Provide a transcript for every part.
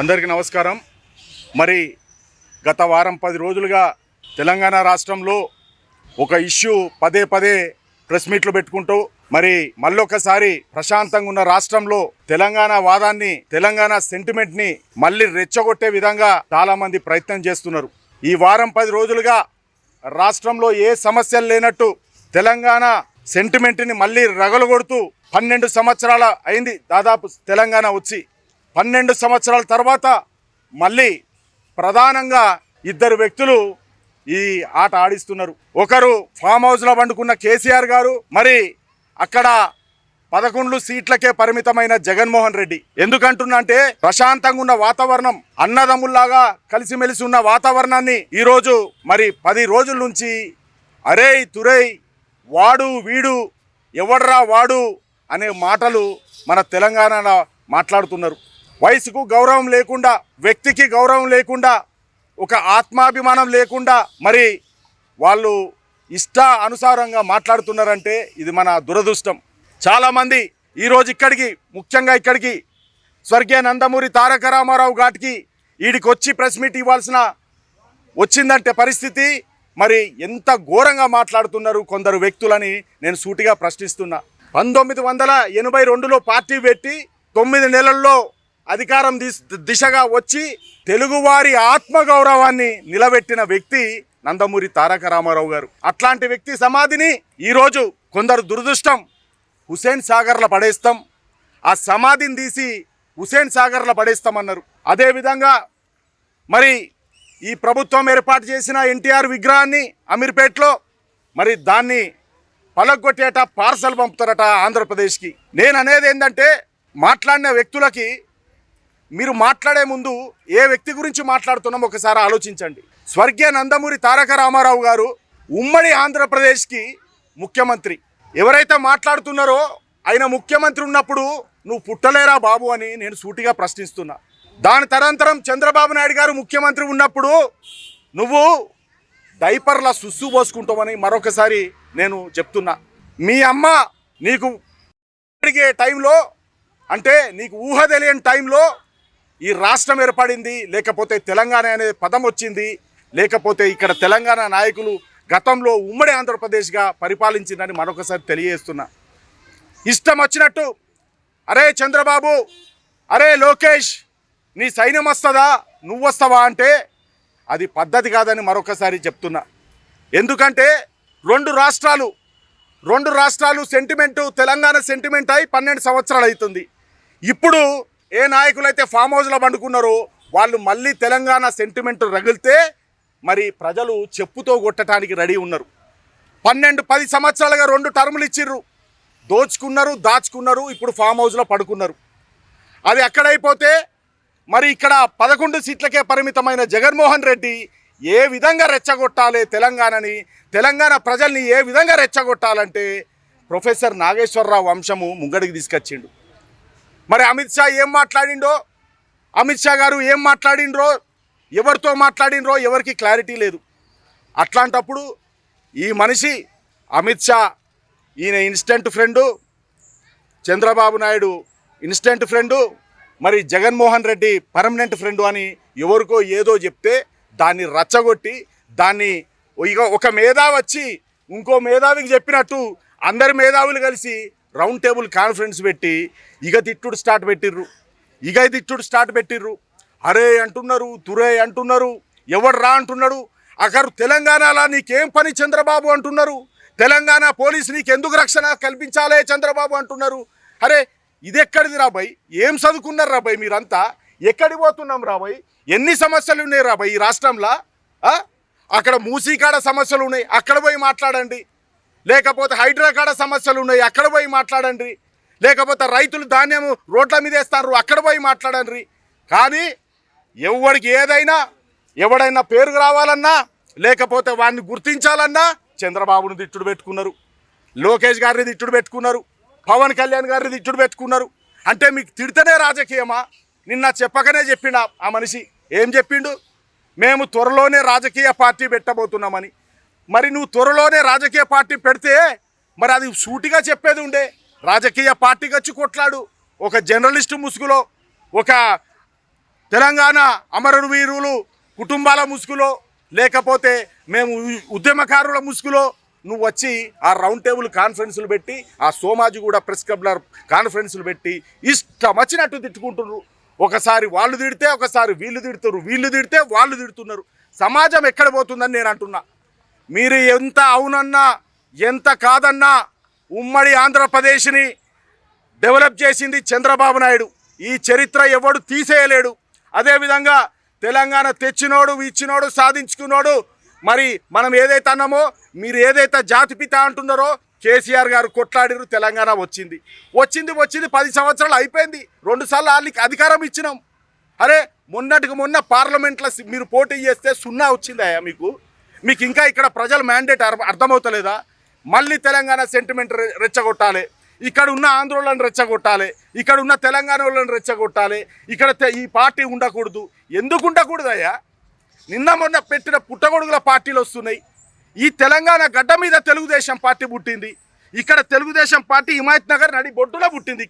అందరికీ నమస్కారం. మరి గత వారం 10 రోజులుగా తెలంగాణ రాష్ట్రంలో ఒక ఇష్యూ పదే పదే ప్రెస్ మీట్లు పెట్టుకుంటూ మరి మళ్ళొకసారి ప్రశాంతంగా ఉన్న రాష్ట్రంలో తెలంగాణ వాదాన్ని, తెలంగాణ సెంటిమెంట్ని మళ్ళీ రెచ్చగొట్టే విధంగా చాలామంది ప్రయత్నం చేస్తున్నారు. ఈ వారం 10 రోజులుగా రాష్ట్రంలో ఏ సమస్యలు లేనట్టు తెలంగాణ సెంటిమెంట్ని మళ్ళీ రగలగొడుతూ 12 సంవత్సరాల అయింది దాదాపు తెలంగాణ వచ్చి. 12 సంవత్సరాల తర్వాత మళ్ళీ ప్రధానంగా ఇద్దరు వ్యక్తులు ఈ ఆట ఆడిస్తున్నారు. ఒకరు ఫామ్ హౌస్లో వండుకున్న కేసీఆర్ గారు, మరి అక్కడ 11 సీట్లకే పరిమితమైన జగన్మోహన్ రెడ్డి. ఎందుకంటున్నా అంటే ప్రశాంతంగా ఉన్న వాతావరణం, అన్నదమ్ముల్లాగా కలిసిమెలిసి ఉన్న వాతావరణాన్ని ఈరోజు మరి 10 రోజుల నుంచి అరేయ్ తురేయ్, వాడు వీడు, ఎవడ్రా వాడు అనే మాటలు మన తెలంగాణలో మాట్లాడుతున్నారు. వయసుకు గౌరవం లేకుండా, వ్యక్తికి గౌరవం లేకుండా, ఒక ఆత్మాభిమానం లేకుండా మరి వాళ్ళు ఇష్ట అనుసారంగా మాట్లాడుతున్నారంటే ఇది మన దురదృష్టం. చాలామంది ఈరోజు ముఖ్యంగా ఇక్కడికి స్వర్గీయ నందమూరి తారక రామారావు ఘాట్కి వీడికి వచ్చి ప్రెస్ మీట్ ఇవ్వాల్సిన వచ్చిందంటే పరిస్థితి మరి ఎంత ఘోరంగా మాట్లాడుతున్నారు కొందరు వ్యక్తులని నేను సూటిగా ప్రశ్నిస్తున్నా. 1982లో పార్టీ పెట్టి 9 నెలల్లో అధికారం దిశగా వచ్చి తెలుగువారి ఆత్మగౌరవాన్ని నిలబెట్టిన వ్యక్తి నందమూరి తారక రామారావు గారు. అట్లాంటి వ్యక్తి సమాధిని ఈరోజు కొందరు దురదృష్టం హుసేన్ సాగర్లో పడేస్తాం, ఆ సమాధిని తీసి హుసేన్ సాగర్లో పడేస్తామన్నారు. అదేవిధంగా మరి ఈ ప్రభుత్వం ఏర్పాటు చేసిన ఎన్టీఆర్ విగ్రహాన్ని అమీర్పేటలో మరి దాన్ని పలగొట్టేట పార్సల్ పంపుతారట ఆంధ్రప్రదేశ్కి. నేను అనేది ఏంటంటే మాట్లాడిన వ్యక్తులకి మీరు మాట్లాడే ముందు ఏ వ్యక్తి గురించి మాట్లాడుతున్నామో ఒకసారి ఆలోచించండి. స్వర్గీయ నందమూరి తారక రామారావు గారు ఉమ్మడి ఆంధ్రప్రదేశ్కి ముఖ్యమంత్రి. ఎవరైతే మాట్లాడుతున్నారో ఆయన ముఖ్యమంత్రి ఉన్నప్పుడు నువ్వు పుట్టలేరా బాబు అని నేను సూటిగా ప్రశ్నిస్తున్నా. దాని తదనంతరం చంద్రబాబు నాయుడు గారు ముఖ్యమంత్రి ఉన్నప్పుడు నువ్వు డైపర్ల సుస్సు పోసుకుంటామని మరొకసారి నేను చెప్తున్నా. మీ అమ్మ నీకు అడిగే టైంలో, అంటే నీకు ఊహ తెలియని టైంలో ఈ రాష్ట్రం ఏర్పడింది, లేకపోతే తెలంగాణ అనే పదం వచ్చింది, లేకపోతే ఇక్కడ తెలంగాణ నాయకులు గతంలో ఉమ్మడి ఆంధ్రప్రదేశ్గా పరిపాలించిందని మరొకసారి తెలియజేస్తున్నా. ఇష్టం వచ్చినట్టు అరే చంద్రబాబు, అరే లోకేష్, నీ సైన్యం వస్తుందా, నువ్వు వస్తావా అంటే అది పద్ధతి కాదని మరొకసారి చెప్తున్నా. ఎందుకంటే రెండు రాష్ట్రాలు సెంటిమెంటు, తెలంగాణ సెంటిమెంట్ అయి 12 సంవత్సరాలు అవుతుంది. ఇప్పుడు ఏ నాయకులైతే ఫామ్ హౌస్లో పండుకున్నారో వాళ్ళు మళ్ళీ తెలంగాణ సెంటిమెంట్ రగిలితే మరి ప్రజలు చెప్పుతో కొట్టడానికి రెడీ ఉన్నారు. 10 సంవత్సరాలుగా 2 టర్ములు ఇచ్చిర్రు, దోచుకున్నారు, దాచుకున్నారు, ఇప్పుడు ఫామ్ హౌస్లో పడుకున్నారు. అది అక్కడైపోతే మరి ఇక్కడ 11 సీట్లకే పరిమితమైన జగన్మోహన్ రెడ్డి ఏ విధంగా రెచ్చగొట్టాలి తెలంగాణని, తెలంగాణ ప్రజల్ని ఏ విధంగా రెచ్చగొట్టాలంటే ప్రొఫెసర్ నాగేశ్వరరావు వంశము ముంగడికి తీసుకొచ్చిండు. మరి అమిత్ షా ఏం మాట్లాడిండో, అమిత్ షా గారు ఏం మాట్లాడిండ్రో, ఎవరితో మాట్లాడిండ్రో ఎవరికి క్లారిటీ లేదు. అట్లాంటప్పుడు ఈ మనిషి అమిత్ షా ఈయన instant friend, Chandrababu Naidu instant friend, మరి జగన్మోహన్ రెడ్డి పర్మనెంట్ ఫ్రెండు అని ఎవరికో ఏదో చెప్తే దాన్ని రచ్చగొట్టి దాన్ని ఇక ఒక మేధావి వచ్చి ఇంకో మేధావికి చెప్పినట్టు అందరి మేధావులు కలిసి రౌండ్ టేబుల్ కాన్ఫరెన్స్ పెట్టి ఇక తిట్టుడు స్టార్ట్ పెట్టిర్రు. అరే అంటున్నారు, తురే అంటున్నారు, ఎవడు రా అంటున్నాడు. అక్కడ తెలంగాణలో నీకేం పని చంద్రబాబు అంటున్నారు, తెలంగాణ పోలీసు నీకెందుకు రక్షణ కల్పించాలే చంద్రబాబు అంటున్నారు. అరే ఇది ఎక్కడిది రాబాయ్, ఏం చదువుకున్నారు రాబాయ్ మీరంతా, ఎక్కడికి పోతున్నాం రాబాయ్, ఎన్ని సమస్యలు ఉన్నాయి రాబాయ్ ఈ రాష్ట్రంలో. అక్కడ మూసీకాడ సమస్యలు ఉన్నాయి, అక్కడ పోయి మాట్లాడండి. లేకపోతే హైడ్రా కాడ సమస్యలు ఉన్నాయి, అక్కడ పోయి మాట్లాడండి. లేకపోతే రైతులు ధాన్యం రోడ్ల మీద వేస్తారు, అక్కడ పోయి మాట్లాడండి. కానీ ఎవరికి ఏదైనా ఎవడైనా పేరు రావాలన్నా లేకపోతే వాడిని గుర్తించాలన్నా చంద్రబాబును తిట్టుడు పెట్టుకున్నారు, లోకేష్ గారిని తిట్టుడు పెట్టుకున్నారు, పవన్ కళ్యాణ్ గారిని తిట్టుడు పెట్టుకున్నారు. అంటే మీకు తిడితేనే రాజకీయమా? నిన్న చెప్పకనే చెప్పిండు ఆ మనిషి. ఏం చెప్పిండు? మేము త్వరలోనే రాజకీయ పార్టీ పెట్టబోతున్నామని. మరి నువ్వు త్వరలోనే రాజకీయ పార్టీ పెడితే మరి అది సూటిగా చెప్పేది ఉండే, రాజకీయ పార్టీకి వచ్చి కొట్లాడు. ఒక జర్నలిస్టు ముసుగులో, ఒక తెలంగాణ అమరవీరులు కుటుంబాల ముసుగులో లేకపోతే మేము ఉద్యమకారుల ముసుగులో నువ్వు వచ్చి ఆ రౌండ్ టేబుల్ కాన్ఫరెన్సులు పెట్టి ఆ సోమాజిగూడ ప్రెస్ క్లబ్ల కాన్ఫరెన్సులు పెట్టి ఇష్టం వచ్చినట్టు తిట్టుకుంటున్నారు. ఒకసారి వాళ్ళు తిడితే ఒకసారి వీళ్ళు తిడుతున్నారు, వీళ్ళు తిడితే వాళ్ళు తిడుతున్నారు. సమాజం ఎక్కడ పోతుందని నేను అంటున్నా. మీరు ఎంత అవునన్నా ఎంత కాదన్నా ఉమ్మడి ఆంధ్రప్రదేశ్ని డెవలప్ చేసింది చంద్రబాబు నాయుడు. ఈ చరిత్ర ఎవడు తీసేయలేడు. అదేవిధంగా తెలంగాణ తెచ్చినోడు, ఇచ్చినోడు, సాధించుకున్నాడు. మరి మనం ఏదైతే అన్నామో, మీరు ఏదైతే జాతిపిత అంటున్నారో కేసీఆర్ గారు కొట్లాడిరు, తెలంగాణ వచ్చింది. 10 సంవత్సరాలు అయిపోయింది. 2 సార్లు వాళ్ళకి అధికారం ఇచ్చినాం. అరే మొన్నటికి మొన్న పార్లమెంట్లో మీరు పోటీ చేస్తే 0 వచ్చిందా మీకు ఇంకా ఇక్కడ ప్రజల మ్యాండేట్ అర్థమవుతలేదా? మళ్ళీ తెలంగాణ సెంటిమెంట్ రెచ్చగొట్టాలి, ఇక్కడ ఉన్న ఆంధ్రోళ్ళని రెచ్చగొట్టాలి, ఇక్కడ ఉన్న తెలంగాణ వాళ్ళని రెచ్చగొట్టాలి, ఇక్కడ ఈ పార్టీ ఉండకూడదు. ఎందుకు ఉండకూడదయ్యా? నిన్న మొన్న పెట్టిన పుట్టగొడుగుల పార్టీలు వస్తున్నాయి. ఈ తెలంగాణ గడ్డ మీద తెలుగుదేశం పార్టీ పుట్టింది. ఇక్కడ తెలుగుదేశం పార్టీ హిమాయత్ నగర్ నడి బొడ్డులో పుట్టింది.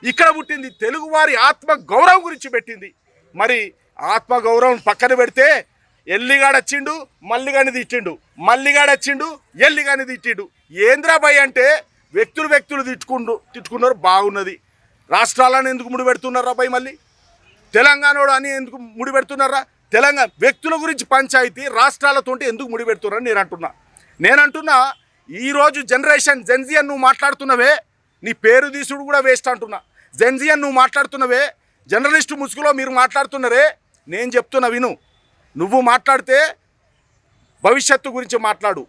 ఇక్కడ పుట్టింది. తెలుగువారి ఆత్మ గౌరవం గురించి పెట్టింది. మరి ఆత్మ గౌరవం పక్కన పెడితే ఎల్లిగాడొచ్చిండు, మల్లిగాని తిట్టిండు, మల్లిగాడొచ్చిండు, ఎల్లిగాని తిట్టిండు. ఏంద్రాబాయ్ అంటే వ్యక్తులు తిట్టుకున్నారు. బాగున్నది. రాష్ట్రాలను ఎందుకు ముడిపెడుతున్నారా బాయ్? మళ్ళీ తెలంగాణోడు అని ఎందుకు ముడిపెడుతున్నారా? తెలంగాణ వ్యక్తుల గురించి పంచాయతీ రాష్ట్రాలతో ఎందుకు ముడిపెడుతున్నారని నేనంటున్నా. ఈరోజు జనరేషన్ జెన్జియన్ నువ్వు మాట్లాడుతున్నవే, నీ పేరు తీసుడు కూడా వేస్ట్ అంటున్నా. జెన్జియన్ నువ్వు మాట్లాడుతున్నవే, జర్నలిస్టు ముసుగులో మీరు మాట్లాడుతున్నారే. నేను చెప్తున్నా విను. నువ్వు మాట్లాడితే భవిష్యత్తు గురించి మాట్లాడు,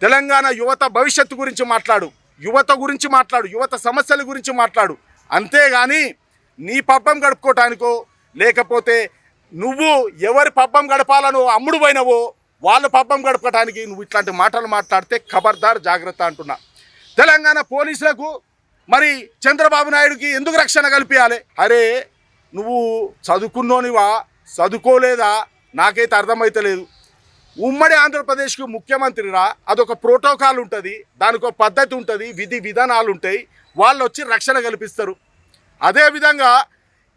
తెలంగాణ యువత భవిష్యత్తు గురించి మాట్లాడు, యువత సమస్యల గురించి మాట్లాడు. అంతేగాని నీ పబ్బం గడుపుకోవటానికో లేకపోతే నువ్వు ఎవరి పబ్బం గడపాలనో అమ్ముడు పోయినవో వాళ్ళ పబ్బం గడపడానికి నువ్వు ఇట్లాంటి మాటలు మాట్లాడితే ఖబర్దార్ జాగ్రత్త అంటున్నా. తెలంగాణ పోలీసులకు మరి చంద్రబాబు నాయుడుకి ఎందుకు రక్షణ కల్పించాలి? అరే నువ్వు చదువుకున్నోనివా చదువుకోలేదా నాకైతే అర్థమైతలేదు. ఉమ్మడి ఆంధ్రప్రదేశ్కు ముఖ్యమంత్రిరా, అదొక ప్రోటోకాల్ ఉంటుంది, దానికి ఒక పద్ధతి ఉంటుంది, విధి విధానాలు ఉంటాయి. వాళ్ళు వచ్చి రక్షణ కల్పిస్తారు. అదేవిధంగా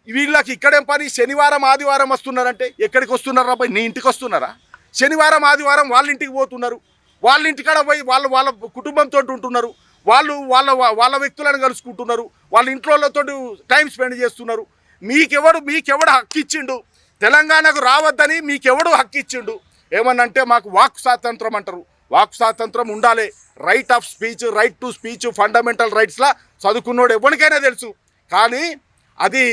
వీళ్ళకి ఇక్కడేం పని? శనివారం ఆదివారం వస్తున్నారంటే ఎక్కడికి వస్తున్నారా పోయి? నీ ఇంటికి వస్తున్నారా? శనివారం ఆదివారం వాళ్ళ ఇంటికి పోతున్నారు. వాళ్ళ ఇంటికాడ పోయి వాళ్ళ కుటుంబంతో ఉంటున్నారు. వాళ్ళ వ్యక్తులను కలుసుకుంటున్నారు. వాళ్ళ ఇంట్లోతో టైం స్పెండ్ చేస్తున్నారు. మీకెవడు హక్కు ఇచ్చిండు? తెలంగాణకు రావద్దని మీకెవడు హక్కు ఇచ్చిండు? ఏమన్నంటే మాకు వాక్ స్వాతంత్రం అంటారు. వాక్ స్వాతంత్రం ఉండాలి. Right of speech, right to speech fundamental రైట్స్లా చదువుకున్నోడు ఎవరికైనా తెలుసు. కానీ అది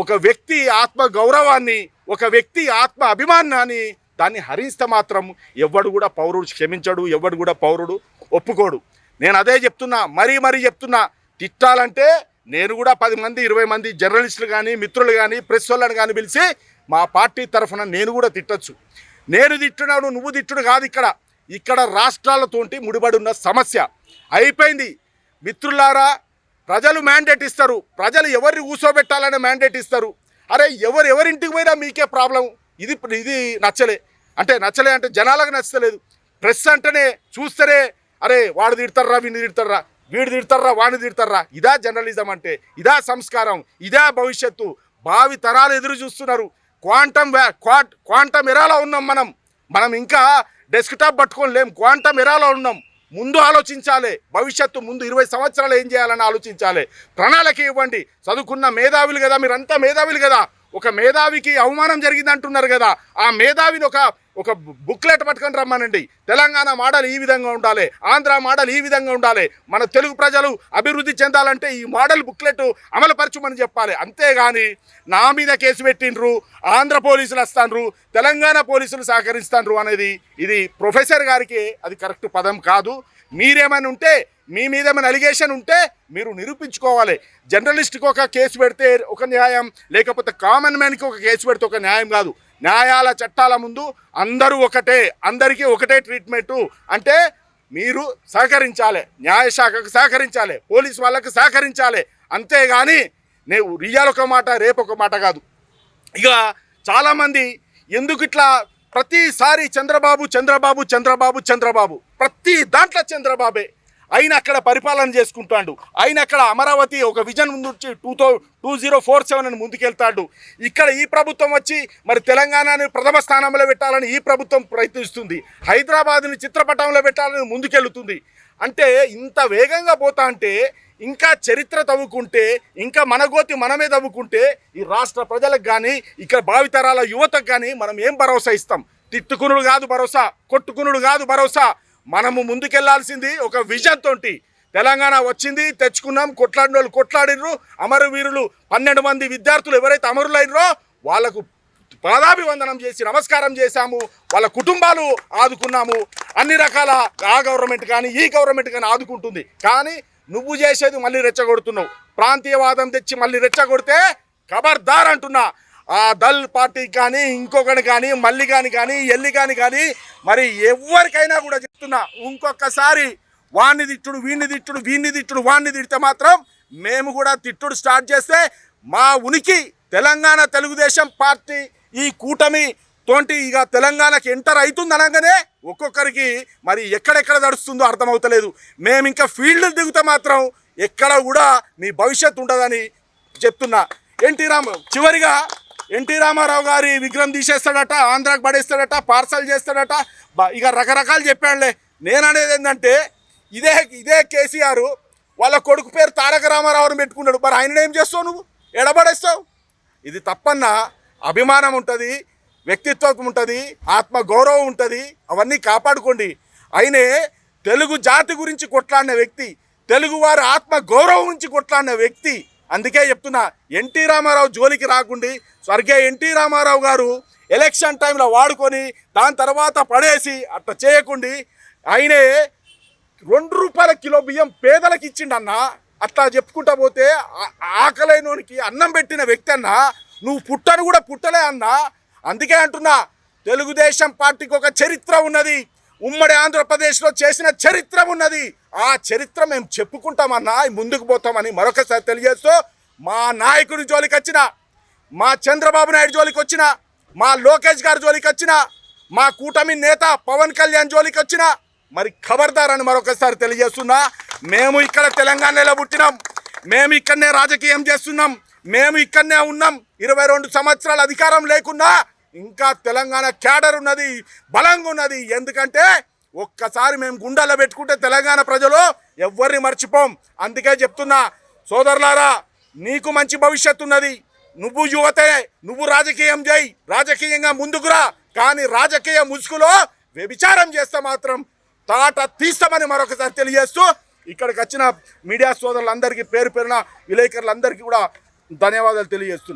ఒక వ్యక్తి ఆత్మ గౌరవాన్ని, ఒక వ్యక్తి ఆత్మ అభిమానాన్ని దాన్ని హరిస్తే మాత్రం ఎవడు కూడా పౌరుడు క్షమించడు, ఎవడు కూడా పౌరుడు ఒప్పుకోడు. నేను అదే చెప్తున్నా, మరీ చెప్తున్నా. తిట్టాలంటే నేను కూడా 10 మంది 20 మంది జర్నలిస్టులు కానీ మిత్రులు కానీ ప్రెస్ వాళ్ళని కానీ పిలిచి మా పార్టీ తరఫున నేను కూడా తిట్టచ్చు. నేను తిట్టున్నాను, నువ్వు తిట్టుడు కాదు. ఇక్కడ రాష్ట్రాలతోటి ముడిపడి ఉన్న సమస్య అయిపోయింది. మిత్రులారా, ప్రజలు మ్యాండేట్ ఇస్తారు. ప్రజలు ఎవరిని కూర్చోబెట్టాలనే మ్యాండేట్ ఇస్తారు. అరే ఎవరింటికి పోయినా మీకే ప్రాబ్లం. ఇది నచ్చలే అంటే జనాలకు నచ్చలేదు. ప్రెస్ అంటేనే చూస్తేనే అరే వాడు తిడతారా, వీడిని తిడతారా, వీడు తిడతారా, వాడిని తిడతారా. ఇదా జర్నలిజం అంటే, ఇదా సంస్కారం, ఇదా భవిష్యత్తు. భావి తరాలు ఎదురు చూస్తున్నారు. క్వాంటమ్ ఎరాలో ఉన్నాం మనం ఇంకా డెస్క్టాప్ పట్టుకొని లేం. క్వాంటమ్ ఎరాలో ఉన్నాం. ముందు ఆలోచించాలి. భవిష్యత్తు ముందు 20 సంవత్సరాలు ఏం చేయాలని ఆలోచించాలి. ప్రణాళిక ఇవ్వండి. చదువుకున్న మేధావులు కదా, మీరంతా మేధావులు కదా. ఒక మేధావికి అవమానం జరిగింది అంటున్నారు కదా, ఆ మేధావిని ఒక బుక్లెట్ పట్టుకొని రమ్మనండి. తెలంగాణ మోడల్ ఈ విధంగా ఉండాలి, ఆంధ్ర మోడల్ ఈ విధంగా ఉండాలి, మన తెలుగు ప్రజలు అభివృద్ధి చెందాలంటే ఈ మోడల్ బుక్లెట్ అమలుపరచమని చెప్పాలి. అంతేగాని నా మీద కేసు పెట్టిండ్రు, ఆంధ్ర పోలీసులు వస్తాండ్రు, తెలంగాణ పోలీసులు సహకరిస్తాండ్రు అనేది ఇది ప్రొఫెసర్ గారికి అది కరెక్ట్ పదం కాదు. మీరేమైనా ఉంటే, మీ మీద ఏమైనా అలిగేషన్ ఉంటే మీరు నిరూపించుకోవాలి. జర్నలిస్ట్కి ఒక కేసు పెడితే ఒక న్యాయం, లేకపోతే కామన్ మ్యాన్కి ఒక కేసు పెడితే ఒక న్యాయం కాదు. న్యాయాల చట్టాల ముందు అందరూ ఒకటే, అందరికీ ఒకటే ట్రీట్మెంటు. అంటే మీరు సహకరించాలి, న్యాయశాఖకు సహకరించాలి, పోలీసు వాళ్ళకు సహకరించాలి. అంతేగాని నేను రియాల్ ఒక మాట రేపు ఒక మాట కాదు. ఇక చాలామంది ఎందుకు ఇట్లా ప్రతిసారి చంద్రబాబు ప్రతి దాంట్లో చంద్రబాబే. ఆయన అక్కడ పరిపాలన చేసుకుంటాడు. ఆయన అక్కడ అమరావతి ఒక విజన్ నుంచి 2047 అని ముందుకెళ్తాడు. ఇక్కడ ఈ ప్రభుత్వం వచ్చి మరి తెలంగాణని ప్రథమ స్థానంలో పెట్టాలని ఈ ప్రభుత్వం ప్రయత్నిస్తుంది. హైదరాబాద్ని చిత్రపటంలో పెట్టాలని ముందుకెళ్తుంది. అంటే ఇంత వేగంగా పోతా అంటే ఇంకా చరిత్ర తవ్వుకుంటే, ఇంకా మన గోతి మనమే తవ్వుకుంటే ఈ రాష్ట్ర ప్రజలకు కానీ ఇక్కడ భావితరాల యువతకు కానీ మనం ఏం భరోసా ఇస్తాం? తిట్టుకునుడు కాదు భరోసా, కొట్టుకునుడు కాదు భరోసా. మనము ముందుకెళ్లాల్సింది ఒక విజన్ తోటి. తెలంగాణ వచ్చింది, తెచ్చుకున్నాం, కొట్లాడిన వాళ్ళు కొట్లాడినరు. అమరవీరులు 12 మంది విద్యార్థులు ఎవరైతే అమరులైనరో వాళ్ళకు పాదాభివందనం చేసి నమస్కారం చేశాము. వాళ్ళ కుటుంబాలు ఆదుకున్నాము. అన్ని రకాల ఆ గవర్నమెంట్ కానీ ఈ గవర్నమెంట్ కానీ ఆదుకుంటుంది. కానీ నువ్వు చేసేది మళ్ళీ రెచ్చగొడుతున్నావు. ప్రాంతీయవాదం తెచ్చి మళ్ళీ రెచ్చగొడితే ఖబర్దార్ అంటున్నా. ఆ దల్ పార్టీకి కానీ ఇంకొకటి కానీ మల్లిగాని కానీ ఎల్లిగాని కానీ మరి ఎవరికైనా కూడా చెప్తున్నా, ఇంకొకసారి వాణ్ణి తిట్టుడు వీణ్ణి తిట్టుడు వీణ్ణి తిట్టుడు వాణ్ణి తిడితే మాత్రం మేము కూడా తిట్టుడు స్టార్ట్ చేస్తే మా ఉనికి తెలంగాణ తెలుగుదేశం పార్టీ ఈ కూటమి తోటి ఇక తెలంగాణకి ఎంటర్ అవుతుంది అనగానే ఒక్కొక్కరికి మరి ఎక్కడెక్కడ నడుస్తుందో అర్థమవుతలేదు. మేము ఇంకా ఫీల్డ్ దిగుతే మాత్రం ఎక్కడ కూడా మీ భవిష్యత్తు ఉండదని చెప్తున్నా. చివరిగా ఎన్టీ రామారావు గారి విగ్రహం తీసేస్తాడట, ఆంధ్రాకి పడేస్తాడట, పార్సల్ చేస్తాడట, ఇక రకరకాలు చెప్పాడులే. నేను అనేది ఏంటంటే ఇదే కేసీఆర్ వాళ్ళ కొడుకు పేరు తారక రామారావుని పెట్టుకున్నాడు. మరి ఆయన ఏం చేస్తావు? నువ్వు ఎడబడేస్తావు. ఇది తప్పన్నా. అభిమానం ఉంటుంది, వ్యక్తిత్వం ఉంటుంది, ఆత్మగౌరవం ఉంటుంది. అవన్నీ కాపాడుకోండి. ఆయనే తెలుగు జాతి గురించి కొట్లాడిన వ్యక్తి, తెలుగువారి ఆత్మగౌరవం గురించి కొట్లాడిన వ్యక్తి. అందుకే చెప్తున్నా, ఎన్టీ రామారావు జోలికి రాకుండి. స్వర్గీయ ఎన్టీ రామారావు గారు ఎలక్షన్ టైంలో వాడుకొని దాని తర్వాత పడేసి అట్లా చేయకుండి. ఆయనే 2 రూపాయల కిలో బియ్యం పేదలకు ఇచ్చిండన్న. అట్లా చెప్పుకుంటా పోతే ఆకలైనోనికి అన్నం పెట్టిన వ్యక్తి అన్న. నువ్వు పుట్టను కూడా పుట్టలే అన్న. అందుకే అంటున్నా, తెలుగుదేశం పార్టీకి ఒక చరిత్ర ఉన్నది. ఉమ్మడి ఆంధ్రప్రదేశ్లో చేసిన చరిత్ర ఉన్నది. ఆ చరిత్ర మేము చెప్పుకుంటామన్నా, ముందుకు పోతామని మరొకసారి తెలియజేస్తూ, మా నాయకుడి జోలికి వచ్చిన, మా చంద్రబాబు నాయుడు జోలికి వచ్చిన, మా లోకేష్ గారి జోలికి వచ్చిన, మా కూటమి నేత పవన్ కళ్యాణ్ జోలికి వచ్చిన మరి ఖబర్దార్ అని మరొకసారి తెలియజేస్తున్నా. మేము ఇక్కడ తెలంగాణలో పుట్టినాం, మేము ఇక్కడనే రాజకీయం చేస్తున్నాం, మేము ఇక్కడనే ఉన్నాం. 22 సంవత్సరాల అధికారం లేకున్నా ఇంకా తెలంగాణ క్యాడర్ ఉన్నది, బలంగా ఉన్నది. ఎందుకంటే ఒక్కసారి మేము గుండెల్లో పెట్టుకుంటే తెలంగాణ ప్రజలు ఎవరిని మర్చిపోం. అందుకే చెప్తున్నా సోదరులారా, నీకు మంచి భవిష్యత్తు ఉన్నది. నువ్వు యువతే, నువ్వు రాజకీయం చేయి, రాజకీయంగా ముందుకురా. కానీ రాజకీయ ముసుగులో వ్యభిచారం చేస్తే మాత్రం తాట తీస్తామని మరొకసారి తెలియజేస్తూ, ఇక్కడికి వచ్చిన మీడియా సోదరులందరికీ పేరు పేరున విలేకరులందరికీ కూడా ధన్యవాదాలు తెలియజేస్తున్నా.